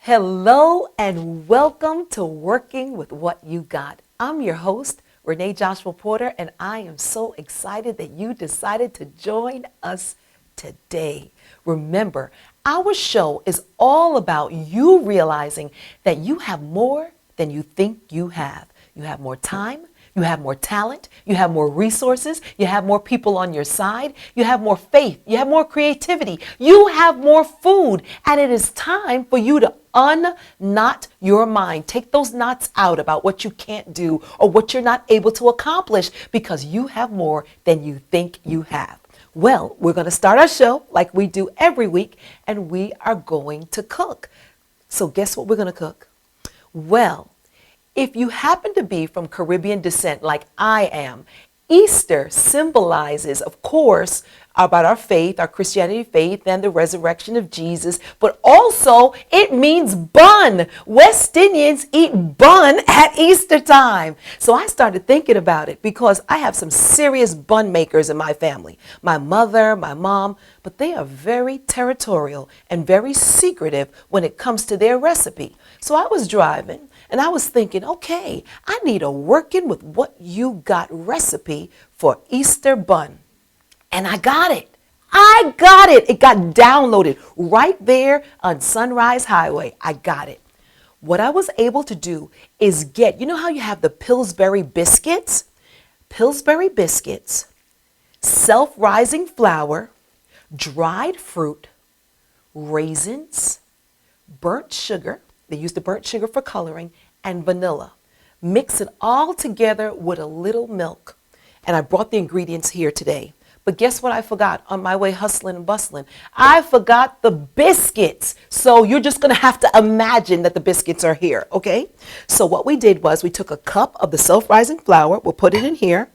Hello and welcome to Working with What You Got. I'm your host, Renee Joshua Porter, and I am so excited that you decided to join us today. Remember, our show is all about you realizing that you have more than you think you have. You have more time. You have more talent, you have more resources, you have more people on your side, you have more faith, you have more creativity, you have more food, and it is time for you to unknot your mind. Take those knots out about what you can't do or what you're not able to accomplish because you have more than you think you have. Well, we're going to start our show like we do every week, and we are going to cook. So guess what we're going to cook? Well, if you happen to be from Caribbean descent like I am, Easter symbolizes, of course, about our faith, our Christianity faith, and the resurrection of Jesus, but also it means bun. West Indians eat bun at Easter time. So I started thinking about it because I have some serious bun makers in my family. My mother, my mom, but they are very territorial and very secretive when it comes to their recipe. So I was driving and I was thinking, okay, I need a working with what you got recipe for Easter bun. And I got it. I got it. It got downloaded right there on Sunrise Highway. I got it. What I was able to do is get, you know how you have the Pillsbury biscuits? Pillsbury biscuits, self-rising flour, dried fruit, raisins, burnt sugar. They use the burnt sugar for coloring, and vanilla. Mix it all together with a little milk. And I brought the ingredients here today. But guess what I forgot on my way hustling and bustling? I forgot the biscuits. So you're just going to have to imagine that the biscuits are here, okay? So what we did was we took a cup of the self-rising flour. We'll put it in here.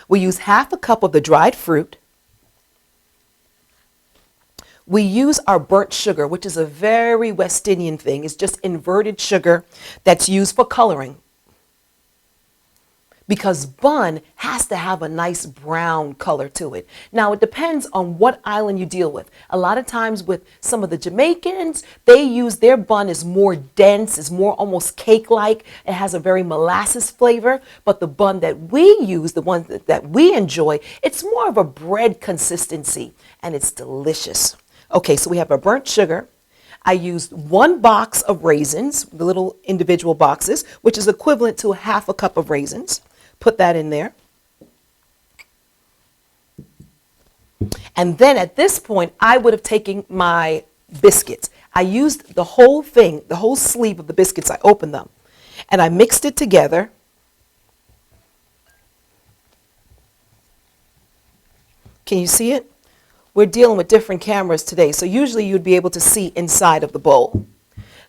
We use half a cup of the dried fruit. We use our burnt sugar, which is a very West Indian thing. It's just inverted sugar that's used for coloring. Because bun has to have a nice brown color to it. Now, it depends on what island you deal with. A lot of times with some of the Jamaicans, they use their bun is more dense, is more almost cake-like. It has a very molasses flavor. But the bun that we use, the one that we enjoy, it's more of a bread consistency, and it's delicious. Okay, so we have our burnt sugar. I used 1 box of raisins, the little individual boxes, which is equivalent to half a cup of raisins. Put that in there. And then at this point, I would have taken my biscuits. I used the whole thing, the whole sleeve of the biscuits. I opened them and I mixed it together. Can you see it? We're dealing with different cameras today, so usually you'd be able to see inside of the bowl.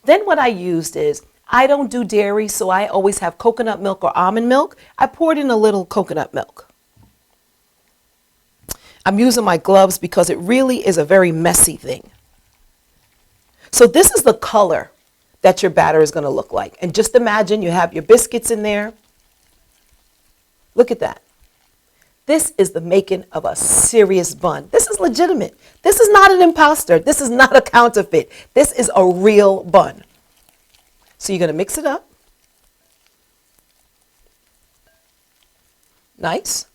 Then what I used is, I don't do dairy, so I always have coconut milk or almond milk. I poured in a little coconut milk. I'm using my gloves because it really is a very messy thing. So this is the color that your batter is going to look like. And just imagine you have your biscuits in there. Look at that. This is the making of a serious bun. This is legitimate. This is not an imposter. This is not a counterfeit. This is a real bun. So you're going to mix it up. Nice.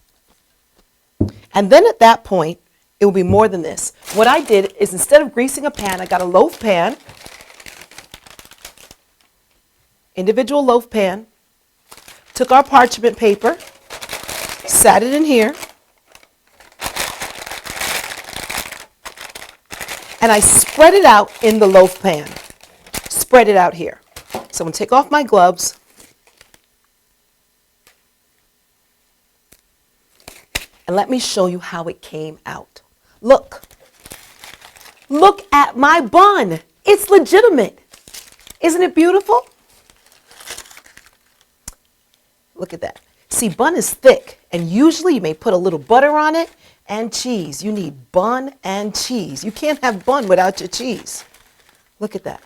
And then at that point, it will be more than this. What I did is instead of greasing a pan, I got a loaf pan, individual loaf pan, took our parchment paper, sat it in here, and I spread it out in the loaf pan. Spread it out here. So I'm going to take off my gloves. And let me show you how it came out. Look. Look at my bun. It's legitimate. Isn't it beautiful? Look at that. See, bun is thick, and usually you may put a little butter on it and cheese. You need bun and cheese. You can't have bun without your cheese. Look at that.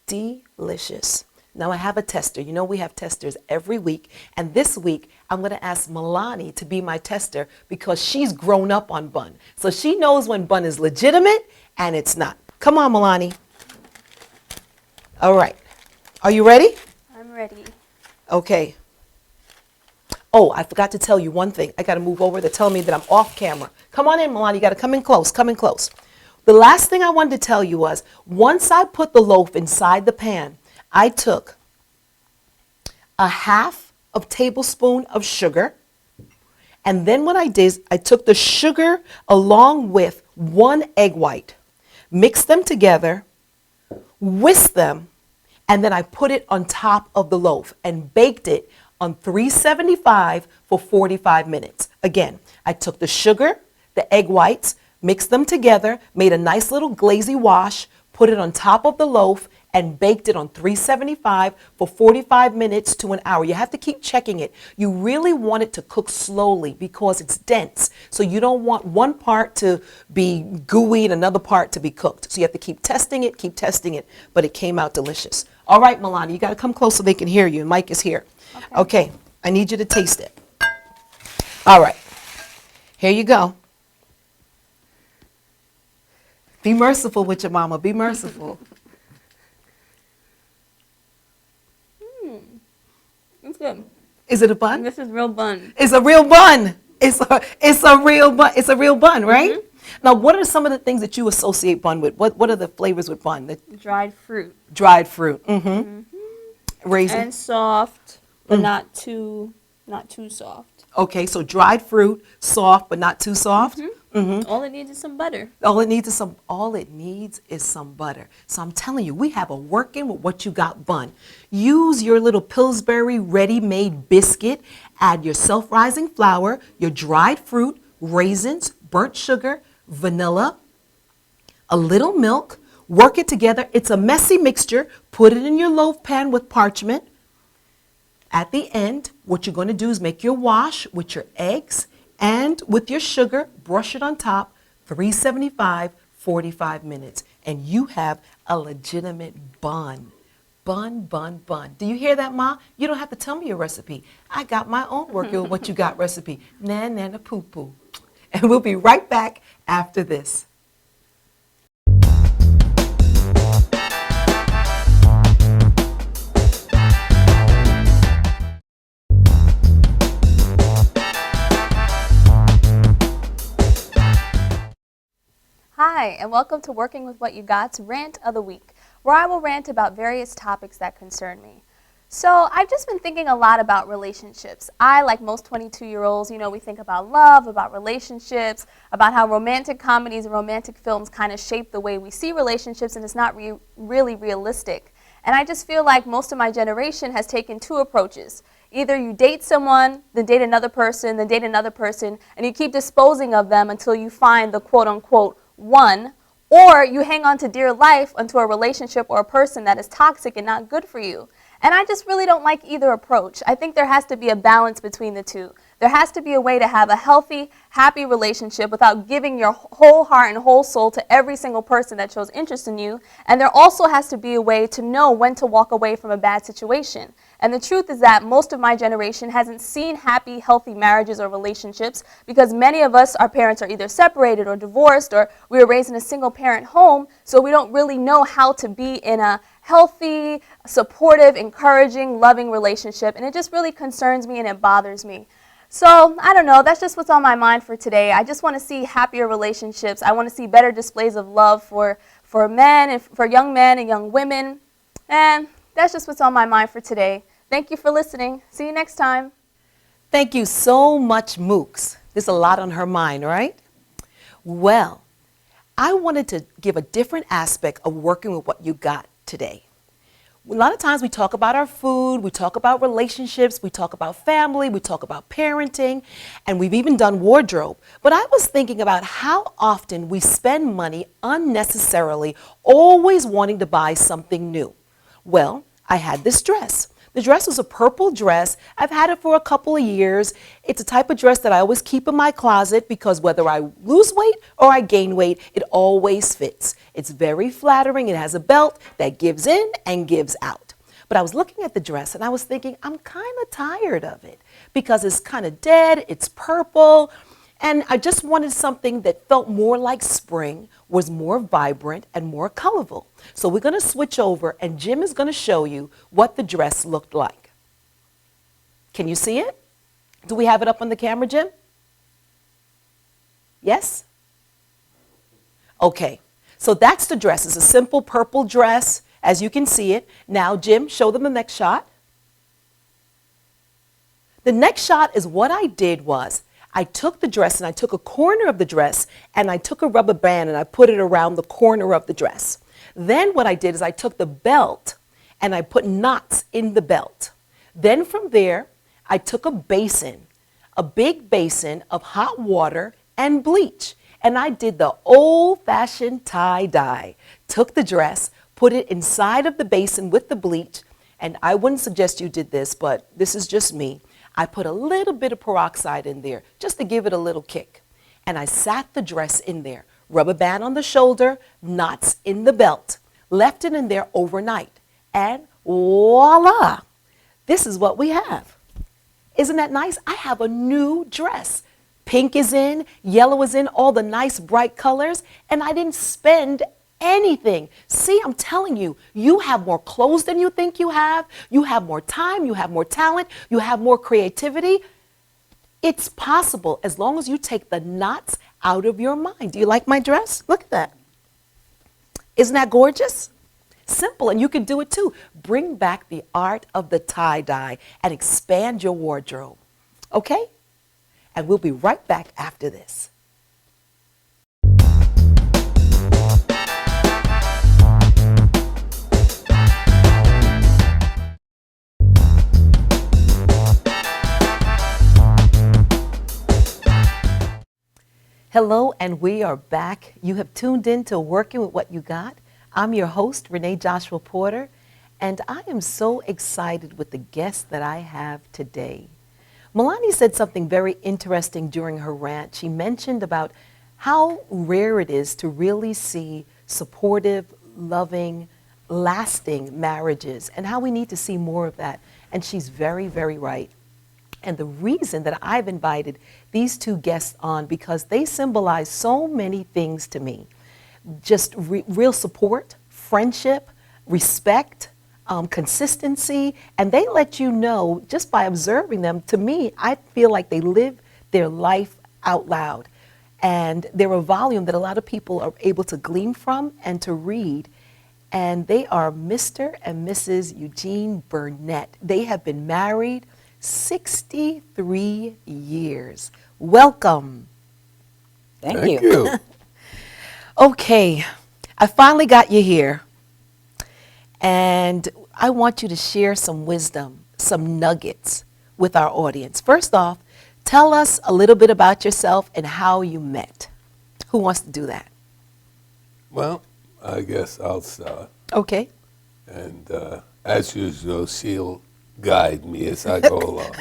Delicious. Now I have a tester. You know we have testers every week. And this week, I'm going to ask Milani to be my tester because she's grown up on bun. So she knows when bun is legitimate and it's not. Come on, Milani. All right. Are you ready? I'm ready. Okay. Oh, I forgot to tell you one thing. I got to move over. They're telling me that I'm off camera. Come on in, Milani. You got to come in close. Come in close. The last thing I wanted to tell you was once I put the loaf inside the pan, I took a half of tablespoon of sugar. And then what I did, I took the sugar along with 1 egg white, mixed them together, whisked them, and then I put it on top of the loaf and baked it on 375 for 45 minutes. Again, I took the sugar, the egg whites, mixed them together, made a nice little glazy wash, put it on top of the loaf, and baked it on 375 for 45 minutes to an hour. You have to keep checking it. You really want it to cook slowly because it's dense. So you don't want one part to be gooey and another part to be cooked. So you have to keep testing it, but it came out delicious. All right, Milani, you got to come close so they can hear you. Mike is here. Okay, I need you to taste it. All right, here you go. Be merciful with your mama. Be merciful. It's good. Is it a bun? This is real bun. It's a real bun. It's a real bun. It's a real bun, right? Mm-hmm. Now, what are some of the things that you associate bun with? What are the flavors with bun? Dried fruit. Dried fruit. Mm-hmm. Mm-hmm. Raisin. And soft, but not too soft. Okay, so dried fruit, soft but not too soft. Mm-hmm. Mm-hmm. All it needs is some butter. All it needs is some butter. So I'm telling you, we have a working with what you got bun. Use your little Pillsbury ready-made biscuit. Add your self-rising flour, your dried fruit, raisins, burnt sugar, vanilla, a little milk. Work it together. It's a messy mixture. Put it in your loaf pan with parchment. At the end, what you're going to do is make your wash with your eggs and with your sugar, brush it on top, 375, 45 minutes. And you have a legitimate bun. Bun, bun, bun. Do you hear that, Ma? You don't have to tell me your recipe. I got my own working with what you got recipe. Na, na, na, poo, poo. And we'll be right back after this. Hi, and welcome to Working with What You Got's Rant of the Week, where I will rant about various topics that concern me. So I've just been thinking a lot about relationships. I, like most 22-year-olds, we think about love, about relationships, about how romantic comedies and romantic films kind of shape the way we see relationships, and it's not really realistic. And I just feel like most of my generation has taken two approaches. Either you date someone, then date another person, then date another person, and you keep disposing of them until you find the quote-unquote one, or you hang on to dear life unto a relationship or a person that is toxic and not good for you. And I just really don't like either approach. I think there has to be a balance between the two. There has to be a way to have a healthy, happy relationship without giving your whole heart and whole soul to every single person that shows interest in you. And there also has to be a way to know when to walk away from a bad situation. And the truth is that most of my generation hasn't seen happy, healthy marriages or relationships because many of us, our parents are either separated or divorced, or we were raised in a single-parent home, so we don't really know how to be in a healthy, supportive, encouraging, loving relationship. And it just really concerns me and it bothers me. So, I don't know, that's just what's on my mind for today. I just want to see happier relationships. I want to see better displays of love for men and for young men and young women. And that's just what's on my mind for today. Thank you for listening. See you next time. Thank you so much, Mooks. There's a lot on her mind, right? Well, I wanted to give a different aspect of working with what you got today. A lot of times we talk about our food, we talk about relationships, we talk about family, we talk about parenting, and we've even done wardrobe. But I was thinking about how often we spend money unnecessarily, always wanting to buy something new. Well, I had this dress. The dress was a purple dress. I've had it for a couple of years. It's a type of dress that I always keep in my closet because whether I lose weight or I gain weight, it always fits. It's very flattering. It has a belt that gives in and gives out. But I was looking at the dress and I was thinking, I'm kind of tired of it because it's kind of dead, it's purple, and I just wanted something that felt more like spring, was more vibrant and more colorful. So we're going to switch over and Jim is going to show you what the dress looked like. Can you see it? Do we have it up on the camera, Jim? Yes? Okay, so that's the dress. It's a simple purple dress, as you can see it. Now, Jim, show them the next shot. The next shot is what I did was, I took the dress and I took a corner of the dress and I took a rubber band and I put it around the corner of the dress. Then what I did is I took the belt and I put knots in the belt. Then from there, I took a basin, a big basin of hot water and bleach. And I did the old-fashioned tie-dye. Took the dress, put it inside of the basin with the bleach, and I wouldn't suggest you did this, but this is just me. I put a little bit of peroxide in there just to give it a little kick. And I sat the dress in there, rubber band on the shoulder, knots in the belt, left it in there overnight. And voila, this is what we have. Isn't that nice? I have a new dress. Pink is in, yellow is in, all the nice bright colors, and I didn't spend anything. See, I'm telling you, you have more clothes than you think you have more time, you have more talent, you have more creativity. It's possible as long as you take the knots out of your mind. Do you like my dress? Look at that. Isn't that gorgeous? Simple, and you can do it too. Bring back the art of the tie-dye and expand your wardrobe. Okay? And we'll be right back after this. Hello, and we are back. You have tuned in to Working with What You Got. I'm your host, Renee Joshua Porter, and I am so excited with the guest that I have today. Melanie said something very interesting during her rant. She mentioned about how rare it is to really see supportive, loving, lasting marriages and how we need to see more of that. And she's very, very right. And the reason that I've invited these two guests on, because they symbolize so many things to me. Just real support, friendship, respect, consistency, and they let you know just by observing them. To me, I feel like they live their life out loud. And they're a volume that a lot of people are able to glean from and to read. And they are Mr. and Mrs. Eugene Burnett. They have been married 63 years. Welcome. Thank you. Okay, I finally got you here. And I want you to share some wisdom, some nuggets with our audience. First off, tell us a little bit about yourself and how you met. Who wants to do that? Well, I guess I'll start. Okay. And as usual, she'll guide me as I go along.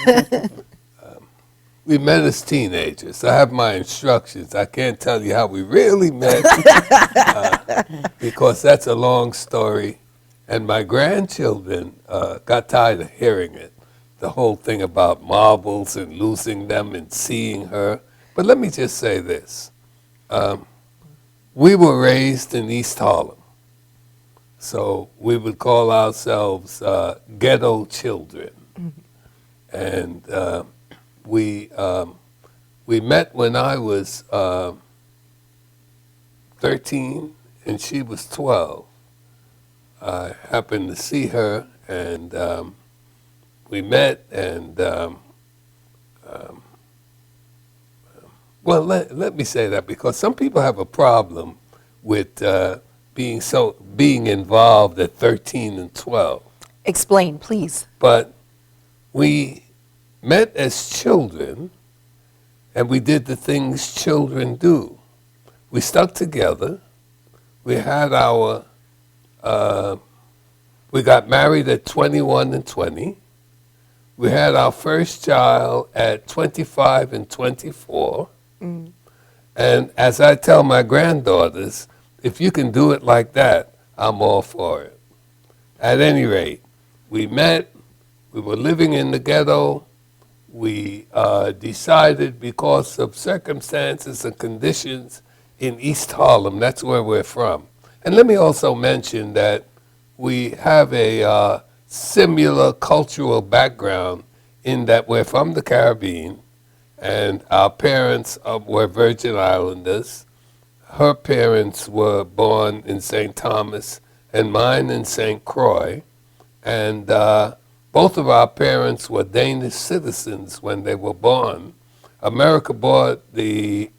We met as teenagers. I have my instructions. I can't tell you how we really met because that's a long story. And my grandchildren got tired of hearing it, the whole thing about marbles and losing them and seeing her. But let me just say this. We were raised in East Harlem. So we would call ourselves ghetto children. And we met when I was 13 and she was 12. I happened to see her, and we met, and well, let me say that because some people have a problem with being involved at 13 and 12. Explain, please. But we met as children, and we did the things children do. We stuck together. We had our we got married at 21 and 20. We had our first child at 25 and 24. Mm. And as I tell my granddaughters, if you can do it like that, I'm all for it. At any rate, we met. We were living in the ghetto. We decided because of circumstances and conditions in East Harlem, that's where we're from. And let me also mention that we have a similar cultural background in that we're from the Caribbean, and our parents were Virgin Islanders. Her parents were born in St. Thomas and mine in St. Croix. And both of our parents were Danish citizens when they were born. America bought the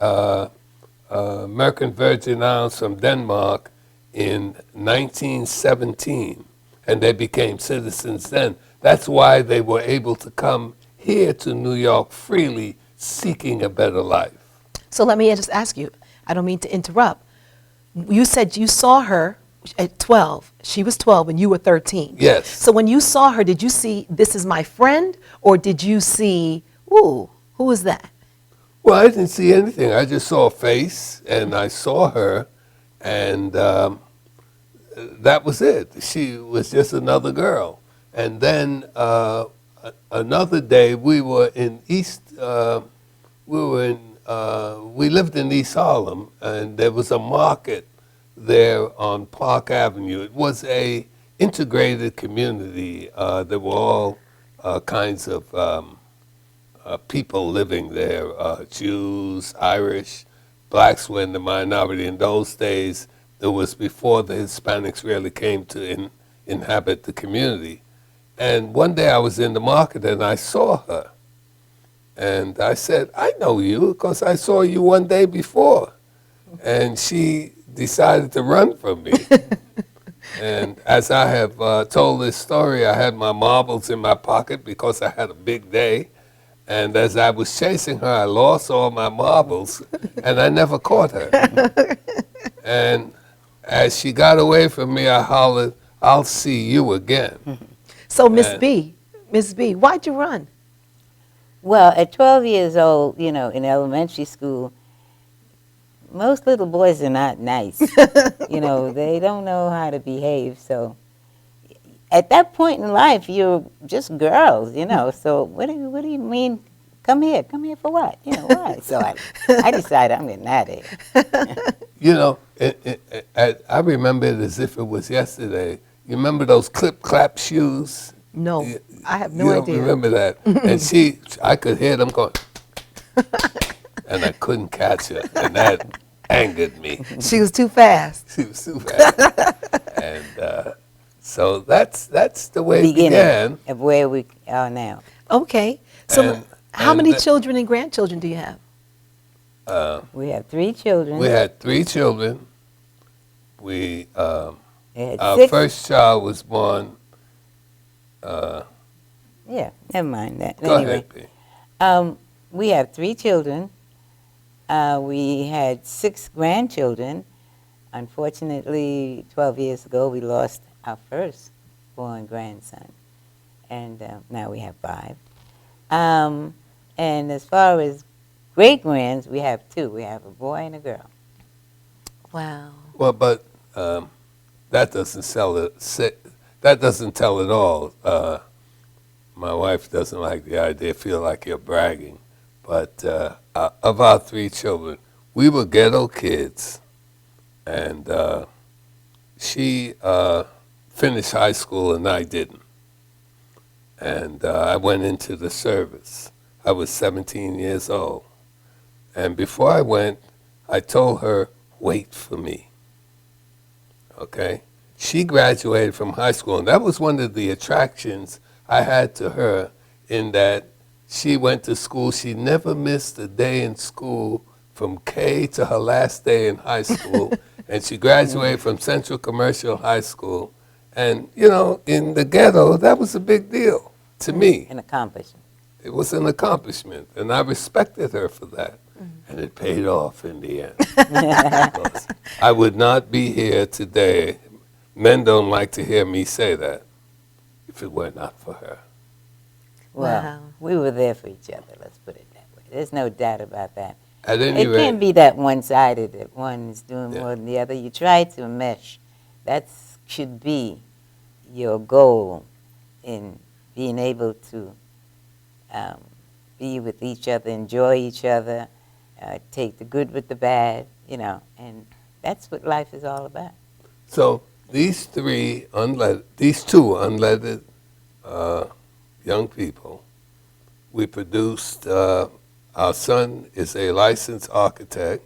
American Virgin Islands from Denmark in 1917, and they became citizens then. That's why they were able to come here to New York freely, seeking a better life. So let me just ask you, I don't mean to interrupt. You said you saw her at 12. She was 12 and you were 13. Yes. So when you saw her, did you see, this is my friend, or did you see, ooh, who is that? Well, I didn't see anything. I just saw a face, and I saw her, and that was it. She was just another girl. And then another day, we were in we lived in East Harlem, and there was a market there on Park Avenue. It was a integrated community. There were all kinds of people living there, Jews, Irish, blacks were in the minority. In those days, it was before the Hispanics really came to inhabit the community. And one day I was in the market and I saw her. And I said, I know you because I saw you one day before. And she decided to run from me. And as I have told this story, I had my marbles in my pocket because I had a big day. And as I was chasing her, I lost all my marbles, and I never caught her. And as she got away from me, I hollered, I'll see you again. So Miss B, why'd you run? Well, at 12 years old, you know, in elementary school, most little boys are not nice. You know, they don't know how to behave. So at that point in life, you're just girls, you know. So what do you mean? Come here for what? You know, why? So I decided I'm getting out of here. You know, I remember it as if it was yesterday. You remember those clip-clap shoes? No, I have no You don't idea. remember that. And I could hear them going, and I couldn't catch her, and that angered me. She was too fast. She was too fast. And so that's the way it began. Of where we are now. Okay. So how and many children and grandchildren do you have? We have 3 children. We had 3 children. We had our 6. first child was born. Yeah, never mind that. Go Anyway, ahead, B. we have 3 children. We had 6 grandchildren. Unfortunately, 12 years ago, we lost our first born grandson. And now we have 5. And as far as great-grands, we have 2. We have a boy and a girl. Wow. Well, but that doesn't that doesn't tell it all. My wife doesn't like the idea, feel like you're bragging. But of our 3 children, we were ghetto kids. And she finished high school and I didn't. And I went into the service. I was 17 years old. And before I went, I told her, wait for me. Okay? She graduated from high school, and that was one of the attractions I had to her, in that she went to school. She never missed a day in school from K to her last day in high school. And she graduated from Central Commercial High School. And, you know, in the ghetto, that was a big deal to me. An accomplishment. It was an accomplishment, and I respected her for that. And it paid off in the end. Because I would not be here today. Men don't like to hear me say that if it were not for her. Well, Wow. we were there for each other, let's put it that way. There's no doubt about that. At any It rate, can't be that one-sided, that one is doing Yeah. more than the other. You try to mesh. That should be your goal, in being able to be with each other, enjoy each other, take the good with the bad, and that's what life is all about. So these two unleaded young people, we produced, our son is a licensed architect.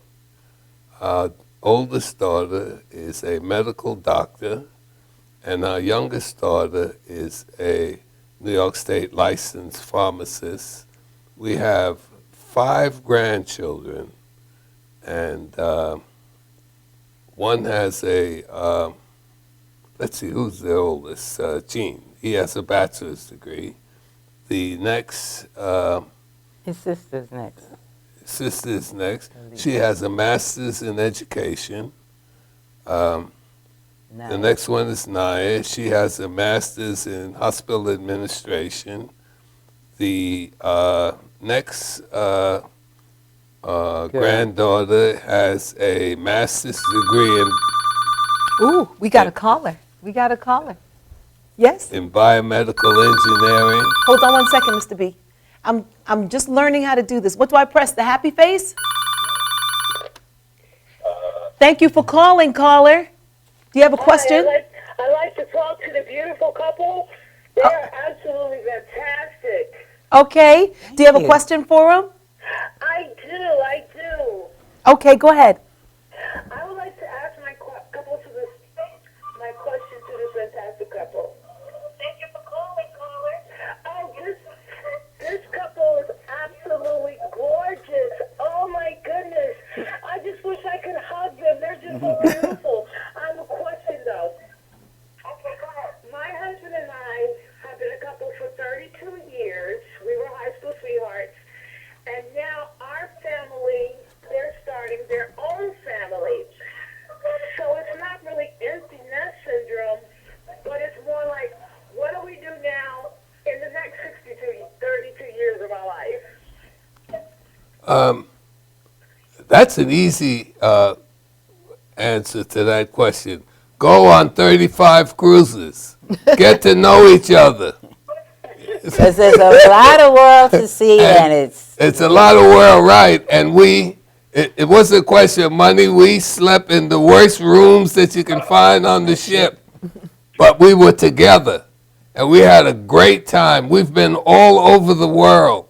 Our oldest daughter is a medical doctor, and our youngest daughter is a New York State licensed pharmacist. We have 5 grandchildren, and one has let's see, who's the oldest? Gene. He has a bachelor's degree. The next, His sister's next. sister is next. She has a master's in education. The next one is Naya. She has a master's in hospital administration. The next granddaughter has a master's degree Ooh, we got a caller. Yes? in biomedical engineering. Hold on one second, Mr. B. I'm just learning how to do this. What do I press? The happy face? Thank you for calling, caller. Do you have a question? I'd like to talk to the beautiful couple. They are absolutely fantastic. Okay. Do you have a you. question for him? I do. Okay, go ahead. I would like to ask my question to this fantastic couple. Thank you for calling, caller. Oh, this couple is absolutely gorgeous. Oh my goodness. I just wish I could hug them. They're just so beautiful. I have a question though. Okay, go ahead. My husband and I have been a couple for 32 years. We were high school sweethearts. And now our family, they're starting their own family. So it's not really empty nest syndrome, but it's more like, what do we do now in the next 32 years of our life? That's an easy answer to that question. Go on 35 cruises. Get to know each other. Because there's a lot of world to see, and It's a lot of world, right? And it wasn't a question of money. We slept in the worst rooms that you can find on the ship, but we were together, and we had a great time. We've been all over the world.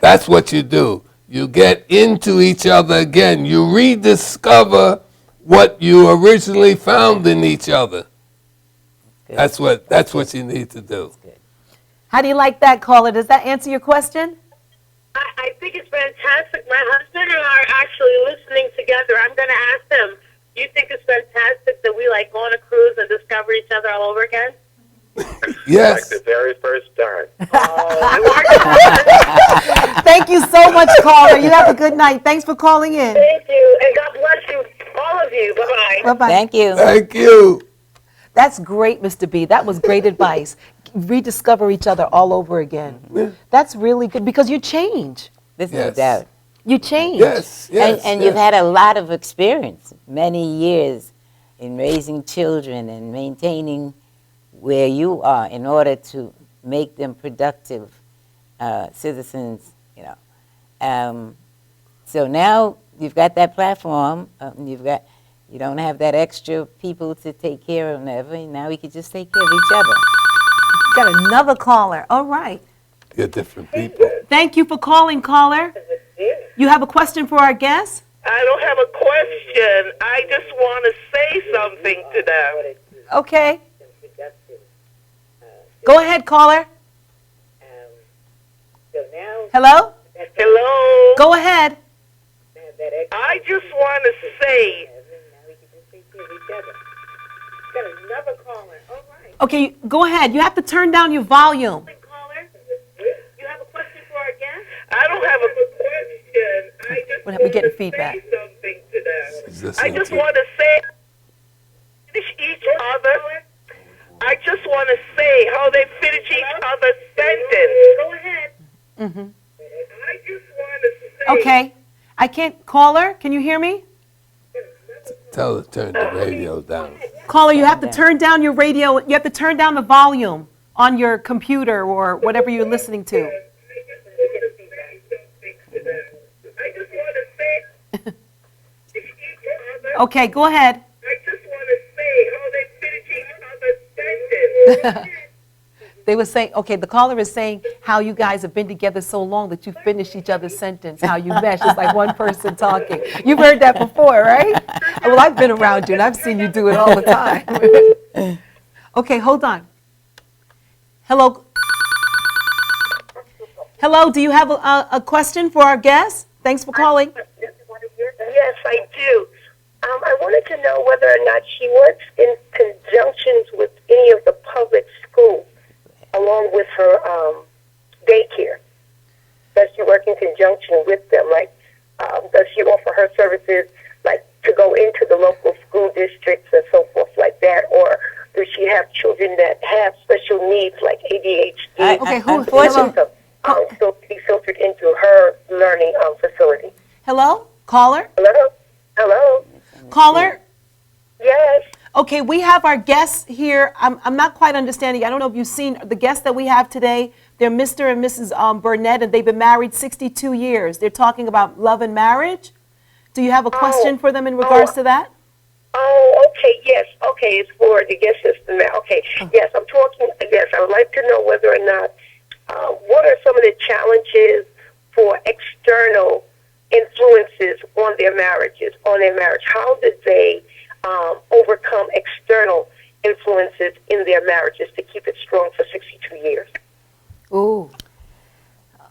That's what you do. You get into each other again. You rediscover what you originally found in each other. That's what you need to do. How do you like that, caller? Does that answer your question? I think it's fantastic. My husband and I are actually listening together. I'm going to ask him, do you think it's fantastic that we like go on a cruise and discover each other all over again? Yes. Like the very first time. Thank you so much, caller. You have a good night. Thanks for calling in. Thank you, and God bless you, all of you. Bye-bye. Bye-bye. thank you. Thank you. That's great, Mr. B. That was great advice. Rediscover each other all over again. That's really good because you change. There's no Yes. doubt. You change. Yes, yes. And you've had a lot of experience, many years in raising children and maintaining where you are in order to make them productive citizens, So now you've got that platform, you don't have that extra people to take care of and everything. Now we can just take care of each other. Got another caller. All right. You're different people. Thank you for calling, caller. You have a question for our guest? I don't have a question. I just want to say something to them. Okay. Go ahead, caller. Hello? Hello? Go ahead. I just want to say... Okay, go ahead. You have to turn down your volume. You have a question for our guest? I don't have a question. I just We're getting feedback. say something to them. Is I just want to say finish each other. I just want to say how they finish each other's sentence. Go ahead. Mm-hmm. I just want to say... Okay. I can't. Caller, can you hear me? tell her to turn the radio down. Caller, you have to turn down your radio. You have to turn down the volume on your computer or whatever you're listening to. I just want to say, Okay, go ahead. I just want to say how they finish each other's sentence. They were saying, okay, the caller is saying how you guys have been together so long that you finished each other's sentence, how you mesh. It's like one person talking. You've heard that before, right? Well, I've been around you and I've seen you do it all the time. Okay, hold on. Hello. Hello, do you have a question for our guest? Thanks for calling. Yes, I do. I wanted to know whether or not she works in conjunctions with any of the public schools, along with her daycare. Does she work in conjunction with them? Like, does she offer her services, like, to go into the local school districts and so forth like that? Or does she have children that have special needs, like ADHD? Okay, who? Unfortunately, Still be filtered into her learning facility. Hello? Caller? Hello? Hello? Caller? Yes. Okay, we have our guests here. I'm not quite understanding. I don't know if you've seen the guests that we have today. They're Mr. and Mrs. Burnett, and they've been married 62 years. They're talking about love and marriage. Do you have a question for them in regards to that? Oh, okay, yes. Okay, it's for the guest system now. Okay, yes, I'm talking, yes, I would like to know whether or not, what are some of the challenges for external influences on their marriages, on their marriage? How did they overcome external influences in their marriages to keep it strong for 62 years? Ooh.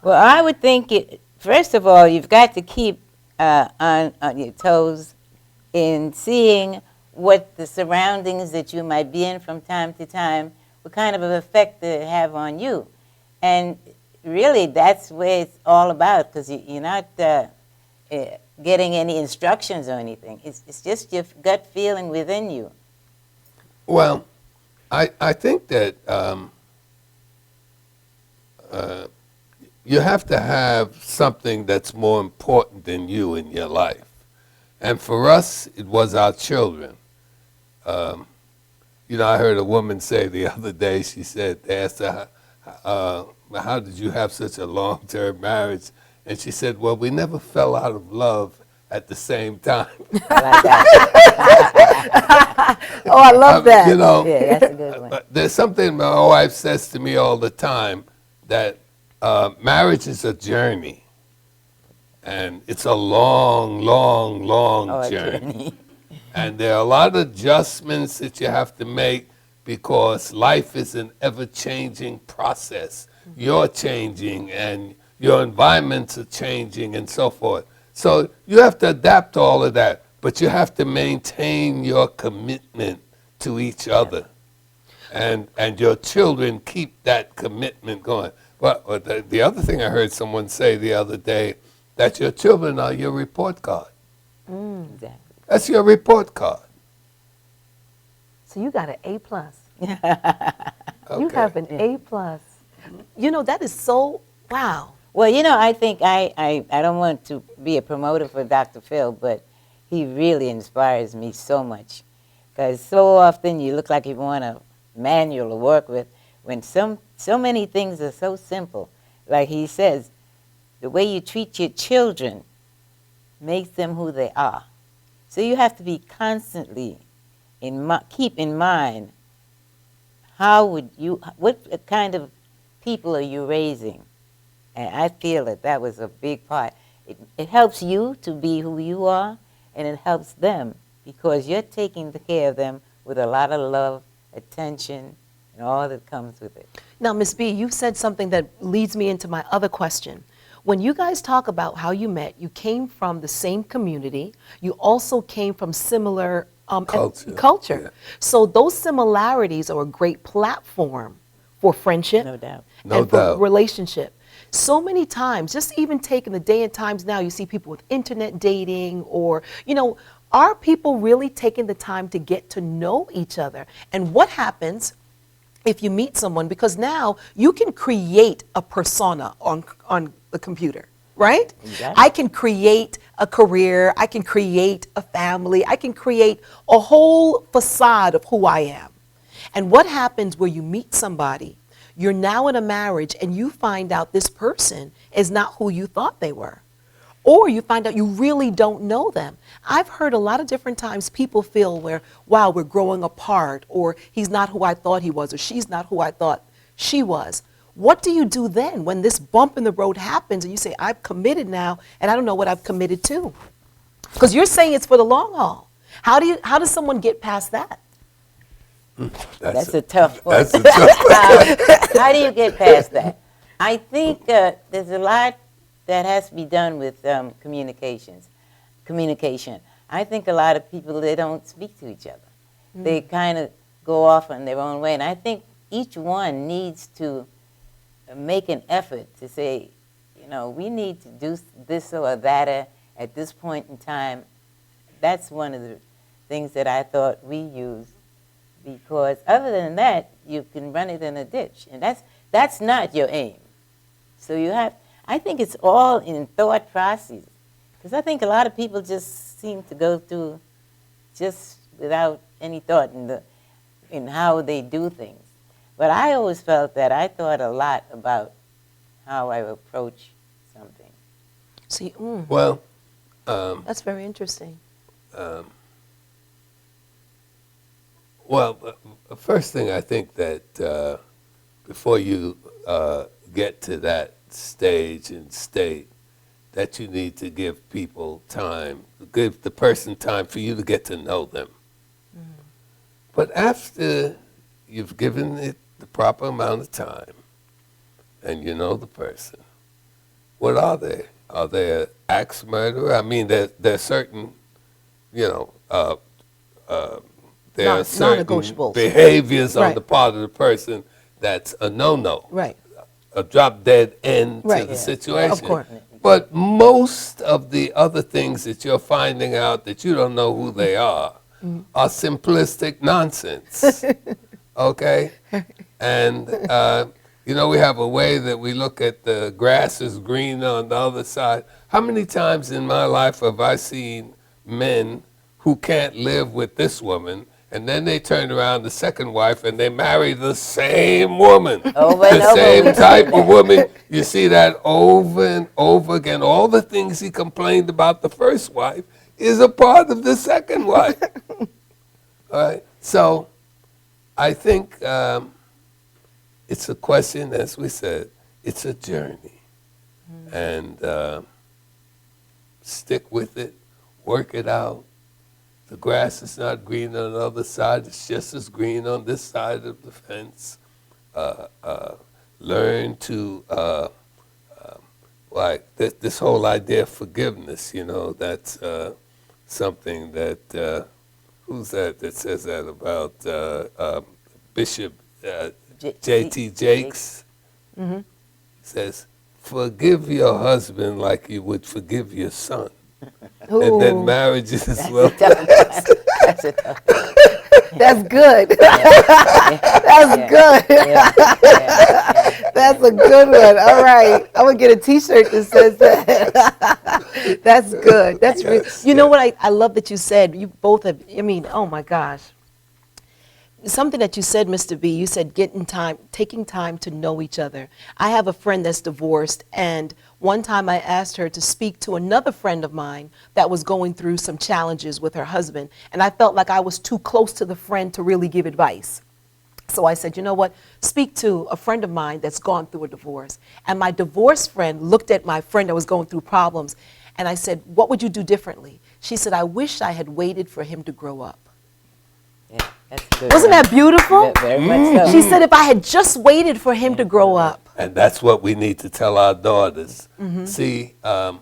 well, I would think, first of all, you've got to keep on your toes in seeing what the surroundings that you might be in from time to time, what kind of an effect they have on you. And really, that's what it's all about, because you're not getting any instructions or anything. It's just your gut feeling within you. Well, I think that you have to have something that's more important than you in your life. And for us, it was our children. You know, I heard a woman say the other day, she said, they asked her, how did you have such a long-term marriage? And she said, well, we never fell out of love at the same time. I like that. Oh, I love that. You know, Yeah, that's a good one. there's something my wife says to me all the time, that marriage is a journey. And it's a long, long, long Oh, journey. And there are a lot of adjustments that you have to make, because life is an ever-changing process. You're changing, and your environments are changing, and so forth. So you have to adapt to all of that, but you have to maintain your commitment to each other. And your children keep that commitment going. But the other thing I heard someone say the other day, that your children are your report card. Exactly. That's your report card. So you got an A+. You Okay. have an A+. You know, that is so, wow. Well, you know, I think I don't want to be a promoter for Dr. Phil, but he really inspires me so much. Because so often you look like you want a manual to work with, when so many things are so simple. Like he says, the way you treat your children makes them who they are. So you have to be constantly keep in mind, what kind of people are you raising? And I feel that was a big part. It helps you to be who you are, and it helps them because you're taking care of them with a lot of love, attention, and all that comes with it. Now, Ms. B, you said something that leads me into my other question. When you guys talk about how you met, you came from the same community. You also came from similar culture. Yeah. So those similarities are a great platform for friendship No doubt. No and for doubt. relationship. So many times, just even taking the day and times now, you see people with internet dating or, you know, are people really taking the time to get to know each other? And what happens if you meet someone? Because now you can create a persona on the computer. right? Exactly. I can create a career, I can create a family, I can create a whole facade of who I am. And what happens where you meet somebody, you're now in a marriage and you find out this person is not who you thought they were. Or you find out you really don't know them. I've heard a lot of different times people feel where, wow, we're growing apart, or he's not who I thought he was, or she's not who I thought she was. What do you do then when this bump in the road happens and you say, I've committed now and I don't know what I've committed to? Because you're saying it's for the long haul. How does someone get past that? That's a tough one. That's a tough How do you get past that? I think there's a lot that has to be done with communication. I think a lot of people, they don't speak to each other. They kind of go off on their own way. And I think each one needs to make an effort to say, you know, we need to do this or that at this point in time. That's one of the things that I thought we used, because other than that, you can run it in a ditch. And that's not your aim. So you have, I think it's all in thought process. Because I think a lot of people just seem to go through just without any thought in how they do things. But I always felt that I thought a lot about how I approach something. See, Well, that's very interesting. well, the first thing I think that before you get to that stage and state, that you need to give people time, give the person time for you to get to know them. But after you've given it the proper amount of time and you know the person, what are they? Are they an axe murderer? I mean, there's certain, you know, there are certain Non-negotiables. behaviors on Right. the part of the person that's a no-no. Right. A drop-dead end Right. to the Yeah. situation. Of course. But most of the other things that you're finding out that you don't know who they are simplistic nonsense. Okay? And, you know, we have a way that we look at the grass is green on the other side. How many times in my life have I seen men who can't live with this woman, and then they turn around the second wife and they marry the same woman, Over and the over same again. type of woman. You see that over and over again. All the things he complained about the first wife is a part of the second wife. All right. So I think it's a question, as we said, it's a journey, and stick with it, work it out. The grass is not green on the other side. It's just as green on this side of the fence. Learn to, like, this whole idea of forgiveness, you know, that's something that, who's that says that about Bishop J.T. Jakes? Says, forgive your husband like you would forgive your son. And then marriage is well. That's a tough one. That's good. That's good. That's a good one. All right. I'm going to get a T-shirt that says that. That's good. That's really, you know what I love that you said. You both have, I mean, oh my gosh. Something that you said, Mr. B, you said taking time to know each other. I have a friend that's divorced, and one time I asked her to speak to another friend of mine that was going through some challenges with her husband, and I felt like I was too close to the friend to really give advice. So I said, you know what, speak to a friend of mine that's gone through a divorce. And my divorced friend looked at my friend that was going through problems, and I said, what would you do differently? She said, I wish I had waited for him to grow up. Yeah, that's a good. Wasn't one. that beautiful? Very much so. She said, if I had just waited for him to grow up. And that's what we need to tell our daughters. See, one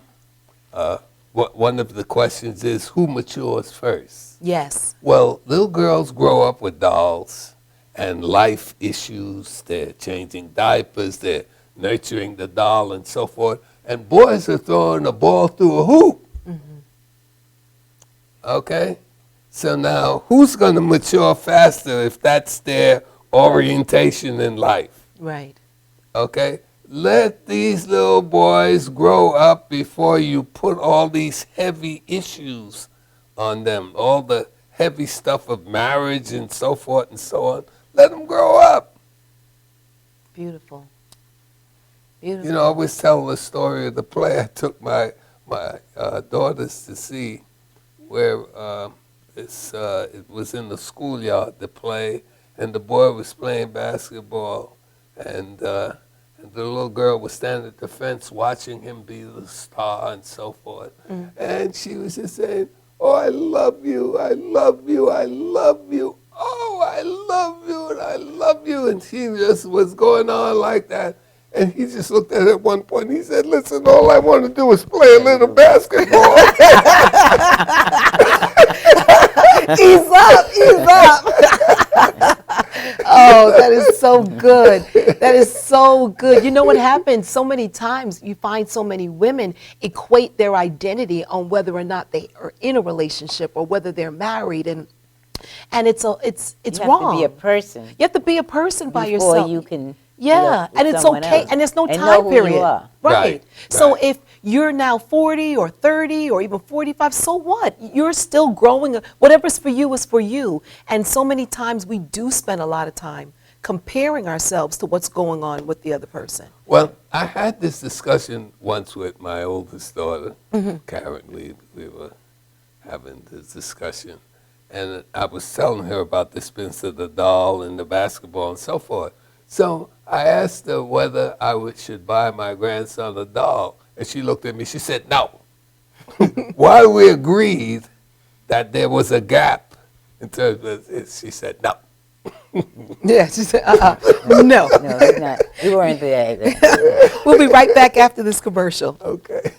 of the questions is, who matures first? Yes. Well, little girls grow up with dolls and life issues. They're changing diapers, they're nurturing the doll and so forth. And boys are throwing a ball through a hoop. Okay? So now, who's going to mature faster if that's their orientation in life? Right. Okay? let these little boys grow up before you put all these heavy issues on them, all the heavy stuff of marriage and so forth and so on. Let them grow up. Beautiful. Beautiful. You know, I always tell the story of the play I took my daughters to see, where it was in the schoolyard, the play, and the boy was playing basketball, and the little girl was standing at the fence watching him be the star and so forth. And she was just saying, "Oh, I love you, I love you, I love you. Oh, I love you, and I love you." And she just was going on like that. And he just looked at her at one point and he said, "Listen, all I want to do is play a little basketball." Ease up, ease up. Oh, that is so good. That is so good. You know what happens? So many times you find so many women equate their identity on whether or not they are in a relationship or whether they're married, and it's You wrong. have to be a person You have to be a person by before yourself. you can. Yeah, with and it's someone okay, else and there's no and time know who you period. are. Right, So right. if you're now 40 or 30 or even 45, so what? You're still growing. Whatever's for you is for you. And so many times we do spend a lot of time comparing ourselves to what's going on with the other person. Well, I had this discussion once with my oldest daughter, Karen. We were having this discussion, and I was telling her about the Spencer the doll and the basketball and so forth. So I asked her whether should buy my grandson a doll, and she looked at me. She said, "No." While we agreed that there was a gap in terms of this, she said, "No." Yeah, she said, no. No, it's not. You weren't there. We'll be right back after this commercial. Okay.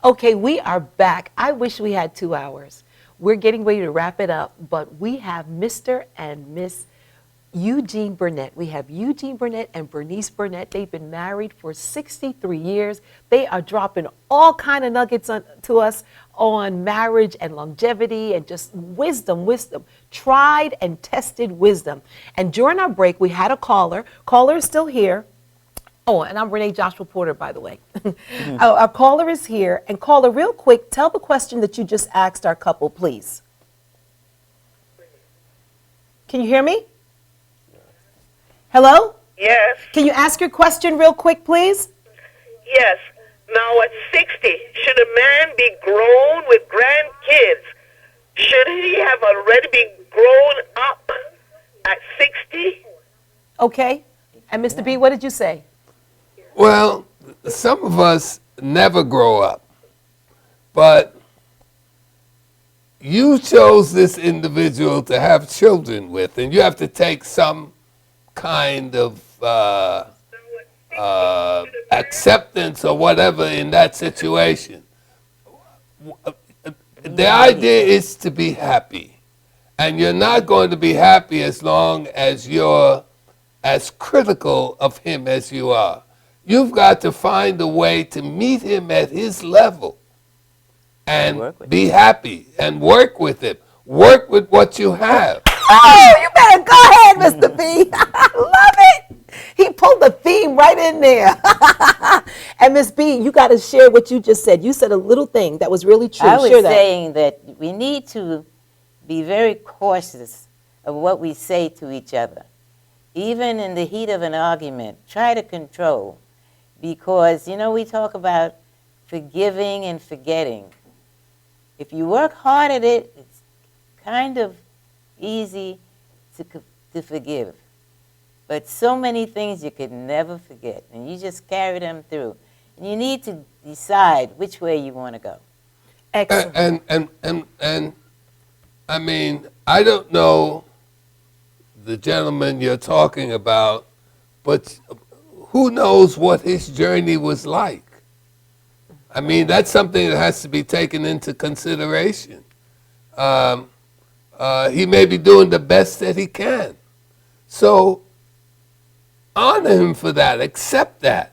Okay, we are back. I wish we had 2 hours. We're getting ready to wrap it up, but we have Mr. and Miss Eugene Burnett. We have Eugene Burnett and Bernice Burnett. They've been married for 63 years. They are dropping all kind of nuggets to us on marriage and longevity and just wisdom, tried and tested wisdom. And during our break, we had a caller. Caller is still here. Oh, and I'm Renee Joshua Porter, by the way. Our caller is here. And caller, real quick, tell the question that you just asked our couple, please. Can you hear me? Hello? Yes, Can you ask your question real quick, please? yes. Now at 60, should a man be grown with grandkids? Should he have already been grown up at 60? Okay. And Mr. B, what did you say? Well, some of us never grow up, but you chose this individual to have children with, and you have to take some kind of acceptance or whatever in that situation. The idea is to be happy, and you're not going to be happy as long as you're as critical of him as you are. You've got to find a way to meet him at his level and be happy and work with him. Work with what you have. Oh, you better go ahead, Mr. B. I love it. He pulled the theme right in there. And Miss B, you got to share what you just said. You said a little thing that was really true. I was Share that. saying that we need to be very cautious of what we say to each other. Even in the heat of an argument, try to control. Because, we talk about forgiving and forgetting. If you work hard at it, it's kind of easy to forgive. But so many things you could never forget, and you just carry them through. And you need to decide which way you want to go. Excellent. And I mean, I don't know the gentleman you're talking about, but who knows what his journey was like? I mean, that's something that has to be taken into consideration. He may be doing the best that he can. So honor him for that. Accept that.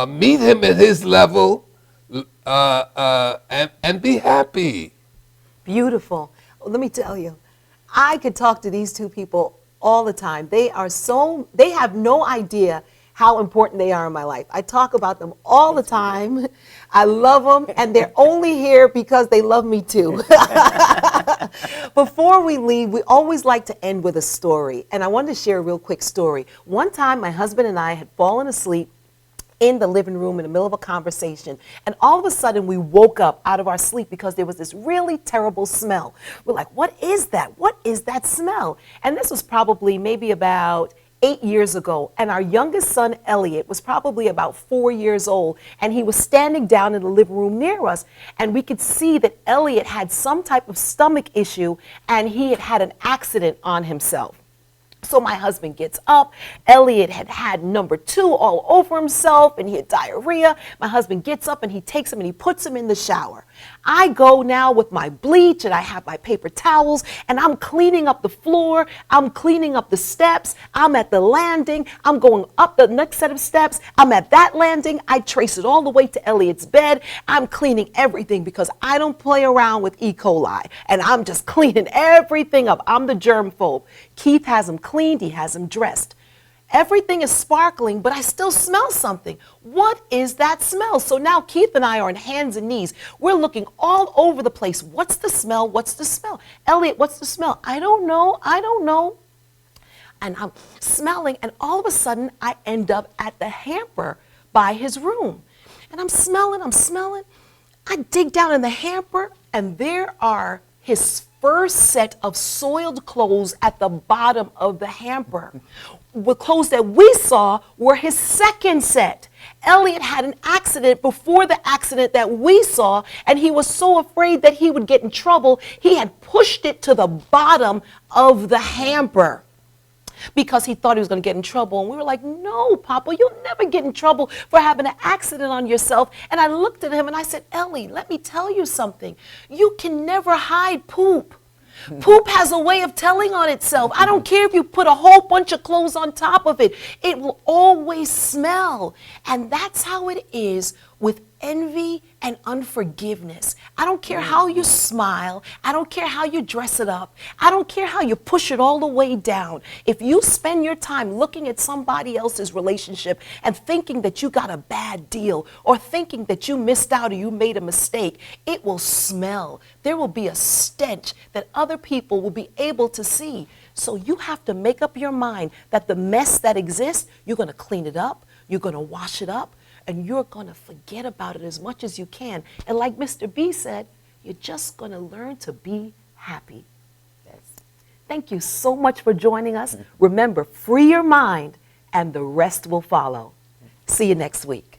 Meet him at his level, and be happy. Beautiful. Let me tell you, I could talk to these two people all the time. They have no idea how important they are in my life. I talk about them all the time. I love them, and they're only here because they love me too. Before we leave, we always like to end with a story, and I wanted to share a real quick story. One time, my husband and I had fallen asleep in the living room in the middle of a conversation, and all of a sudden we woke up out of our sleep because there was this really terrible smell. We're like, what is that? What is that smell? And this was probably maybe about 8 years ago, and our youngest son Elliot was probably about 4 years old, and he was standing down in the living room near us, and we could see that Elliot had some type of stomach issue, and he had had an accident on himself. So my husband gets up. Elliot had had number 2 all over himself, and he had diarrhea. My husband gets up and he takes him and he puts him in the shower. I go now with my bleach and I have my paper towels, and I'm cleaning up the floor. I'm cleaning up the steps. I'm at the landing. I'm going up the next set of steps. I'm at that landing. I trace it all the way to Elliot's bed. I'm cleaning everything because I don't play around with E. coli, and I'm just cleaning everything up. I'm the germphobe. Keith has him cleaned. He has him dressed. Everything is sparkling, but I still smell something. What is that smell? So now Keith and I are on hands and knees. We're looking all over the place. What's the smell? What's the smell? Elliot, what's the smell? I don't know. I don't know. And I'm smelling, and all of a sudden I end up at the hamper by his room. And I'm smelling. I dig down in the hamper, and there are his first set of soiled clothes at the bottom of the hamper. The clothes that we saw were his second set. Elliot had an accident before the accident that we saw, and he was so afraid that he would get in trouble, he had pushed it to the bottom of the hamper because he thought he was going to get in trouble. And we were like, no, Papa, you'll never get in trouble for having an accident on yourself. And I looked at him and I said, Ellie, let me tell you something. You can never hide poop. Poop has a way of telling on itself. I don't care if you put a whole bunch of clothes on top of it. It will always smell. And that's how it is with envy and unforgiveness. I don't care how you smile. I don't care how you dress it up. I don't care how you push it all the way down. If you spend your time looking at somebody else's relationship and thinking that you got a bad deal, or thinking that you missed out or you made a mistake, it will smell. There will be a stench that other people will be able to see. So you have to make up your mind that the mess that exists, you're going to clean it up, you're going to wash it up, and you're going to forget about it as much as you can. And like Mr. B said, you're just going to learn to be happy. Yes. Thank you so much for joining us. Remember, free your mind and the rest will follow. See you next week.